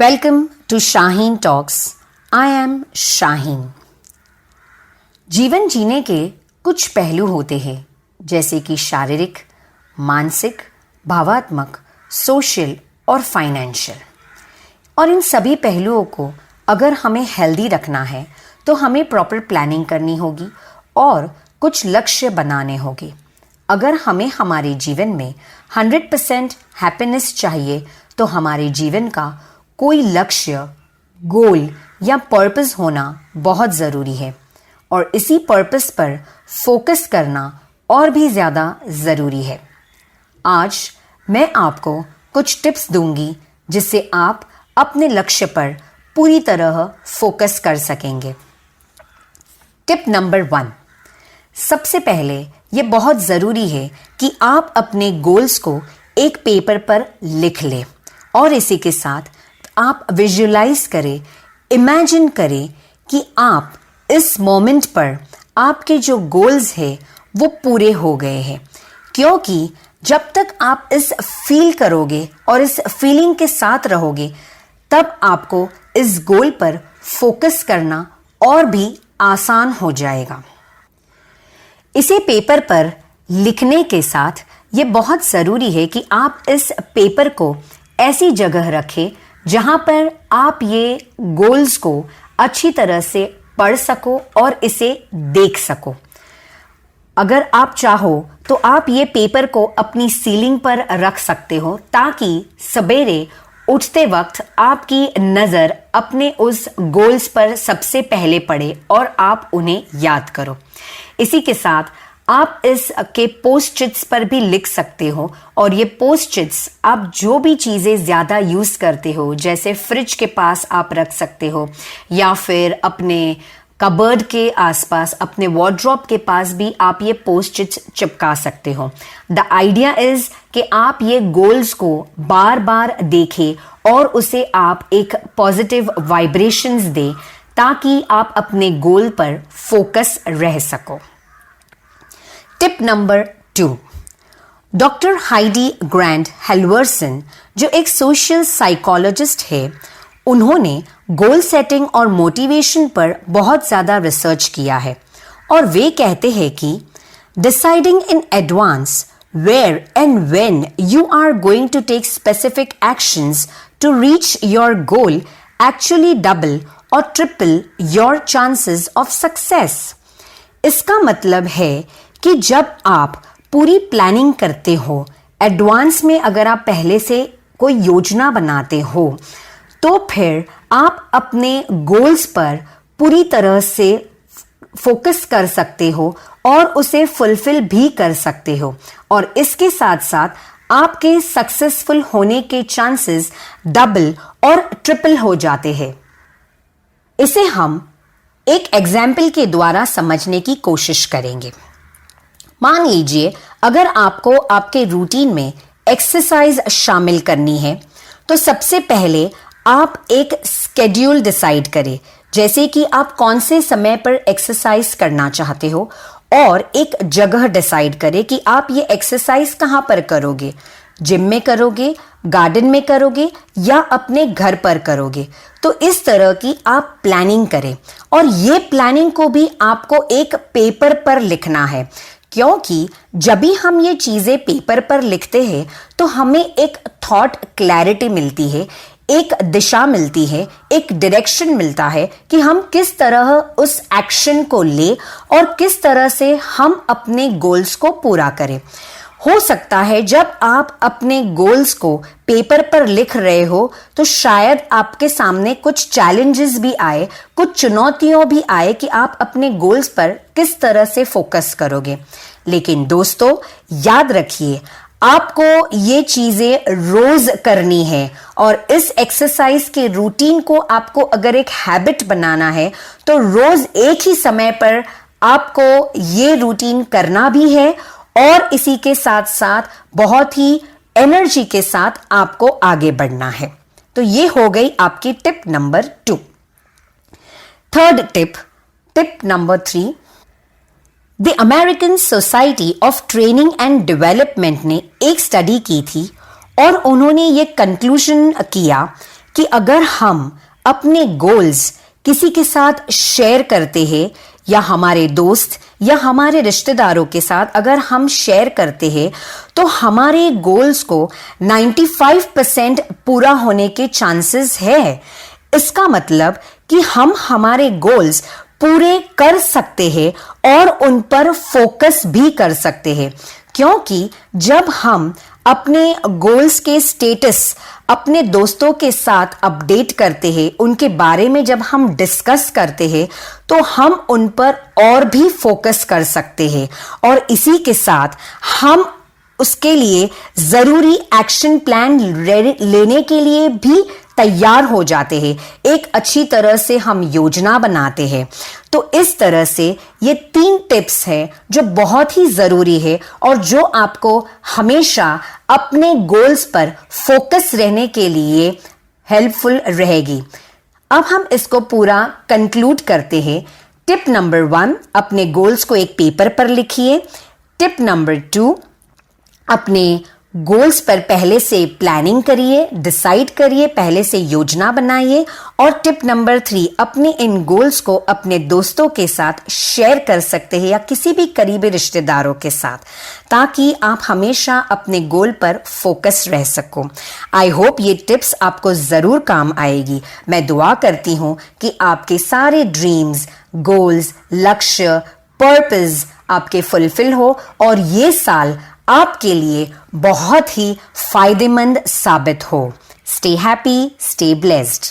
Welcome to Shaheen Talks. I am Shaheen. जीवन जीने के कुछ पहलू होते हैं जैसे कि शारीरिक, मानसिक, भावात्मक, सोशल और फाइनेंशियल। और इन सभी पहलुओं को अगर हमें हेल्दी रखना है तो हमें प्रॉपर प्लानिंग करनी होगी और कुछ लक्ष्य बनाने होंगे। अगर हमें हमारे जीवन में 100% हैप्पीनेस चाहिए तो हमारे जीवन का कोई लक्ष्य, गोल या पर्पस होना बहुत ज़रूरी है और इसी पर्पस पर फोकस करना और भी ज़्यादा ज़रूरी है। आज मैं आपको कुछ टिप्स दूंगी जिससे आप अपने लक्ष्य पर पूरी तरह फोकस कर सकेंगे। टिप नंबर 1, सबसे पहले ये बहुत ज़रूरी है कि आप अपने गोल्स को एक पेपर पर लिख लें और इसी के साथ आप विजुलाइज करें, इमेजिन करें कि आप इस मोमेंट पर आपके जो गोल्स हैं वो पूरे हो गए हैं। क्योंकि जब तक आप इस फील करोगे और इस फीलिंग के साथ रहोगे तब आपको इस गोल पर फोकस करना और भी आसान हो जाएगा। इसे पेपर पर लिखने के साथ ये बहुत ज़रूरी है कि आप इस पेपर को ऐसी जगह रखें जहां पर आप ये गोल्स को अच्छी तरह से पढ़ सको और इसे देख सको। अगर आप चाहो तो आप ये पेपर को अपनी सीलिंग पर रख सकते हो ताकि सवेरे उठते वक्त आपकी नज़र अपने उस गोल्स पर सबसे पहले पड़े और आप उन्हें याद करो। इसी के साथ आप इसके पोस्ट-इट्स पर भी लिख सकते हो और ये पोस्ट-इट्स आप जो भी चीज़ें ज़्यादा यूज़ करते हो जैसे फ्रिज के पास आप रख सकते हो या फिर अपने कबर्ड के आसपास, अपने वार्डरोब के पास भी आप ये पोस्ट-इट्स चिपका सकते हो। द आइडिया इज़ कि आप ये गोल्स को बार बार देखें और उसे आप एक पॉजिटिव वाइब्रेशंस दें ताकि आप अपने गोल पर फोकस रह सको। Tip number 2, doctor Heidi Grant Halvorson जो एक सोशल साइकोलॉजिस्ट है, उन्होंने गोल सेटिंग और मोटिवेशन पर बहुत ज़्यादा रिसर्च किया है और वे कहते हैं कि deciding in advance where and when you are going to take specific actions to reach your goal actually double और triple your chances of success. इसका मतलब है कि जब आप पूरी प्लानिंग करते हो, एडवांस में अगर आप पहले से कोई योजना बनाते हो तो फिर आप अपने गोल्स पर पूरी तरह से फोकस कर सकते हो और उसे फुलफिल भी कर सकते हो और इसके साथ साथ आपके सक्सेसफुल होने के चांसेस डबल और ट्रिपल हो जाते हैं। इसे हम एक एग्जाम्पल के द्वारा समझने की कोशिश करेंगे। मान लीजिए अगर आपको आपके रूटीन में एक्सरसाइज शामिल करनी है तो सबसे पहले आप एक स्केड्यूल डिसाइड करें, जैसे कि आप कौन से समय पर एक्सरसाइज करना चाहते हो और एक जगह डिसाइड करें कि आप ये एक्सरसाइज कहाँ पर करोगे, जिम में करोगे, गार्डन में करोगे या अपने घर पर करोगे। तो इस तरह की आप प्लानिंग करें और ये प्लानिंग को भी आपको एक पेपर पर लिखना है क्योंकि जब भी हम ये चीज़ें पेपर पर लिखते हैं तो हमें एक थॉट क्लैरिटी मिलती है, एक दिशा मिलती है, एक डायरेक्शन मिलता है कि हम किस तरह उस एक्शन को ले और किस तरह से हम अपने गोल्स को पूरा करें। हो सकता है जब आप अपने गोल्स को पेपर पर लिख रहे हो तो शायद आपके सामने कुछ चैलेंजेस भी आए, कुछ चुनौतियां भी आए कि आप अपने गोल्स पर किस तरह से फोकस करोगे। लेकिन दोस्तों याद रखिए, आपको ये चीजें रोज करनी है और इस एक्सरसाइज के रूटीन को आपको अगर एक हैबिट बनाना है तो रोज एक ही समय पर आपको ये रूटीन करना भी है और इसी के साथ साथ बहुत ही एनर्जी के साथ आपको आगे बढ़ना है। तो ये हो गई आपकी tip number 2। Third tip number 3, the American society of training and development ने एक स्टडी की थी और उन्होंने ये कंक्लूजन किया कि अगर हम अपने गोल्स किसी के साथ शेयर करते हैं या हमारे दोस्त या हमारे रिश्तेदारों के साथ अगर हम शेयर करते हैं तो हमारे गोल्स को 95% पूरा होने के चांसेस है। इसका मतलब कि हम हमारे गोल्स पूरे कर सकते हैं और उन पर फोकस भी कर सकते हैं, क्योंकि जब हम अपने गोल्स के स्टेटस अपने दोस्तों के साथ अपडेट करते हैं, उनके बारे में जब हम डिस्कस करते हैं तो हम उन पर और भी फोकस कर सकते हैं और इसी के साथ हम उसके लिए जरूरी एक्शन प्लान लेने के लिए भी तैयार हो जाते हैं। एक अच्छी तरह से हम योजना बनाते हैं। तो इस तरह से ये 3 टिप्स हैं जो बहुत ही जरूरी है और जो आपको हमेशा अपने गोल्स पर फोकस रहने के लिए हेल्पफुल रहेगी। अब हम इसको पूरा कंक्लूड करते हैं। टिप नंबर 1, अपने गोल्स को एक पेपर पर लिखिए। टिप नंबर 2, अपने गोल्स पर पहले से प्लानिंग करिए, डिसाइड करिए, पहले से योजना बनाइए। और टिप नंबर 3, अपने इन गोल्स को अपने दोस्तों के साथ शेयर कर सकते हैं या किसी भी करीबी रिश्तेदारों के साथ, ताकि आप हमेशा अपने गोल पर फोकस रह सको। आई होप ये टिप्स आपको जरूर काम आएगी। मैं दुआ करती हूं कि आपके सारे ड्रीम्स, गोल्स, लक्ष्य, पर्पस आपके फुलफिल हो और ये साल आपके लिए बहुत ही फायदेमंद साबित हो। Stay happy, stay blessed.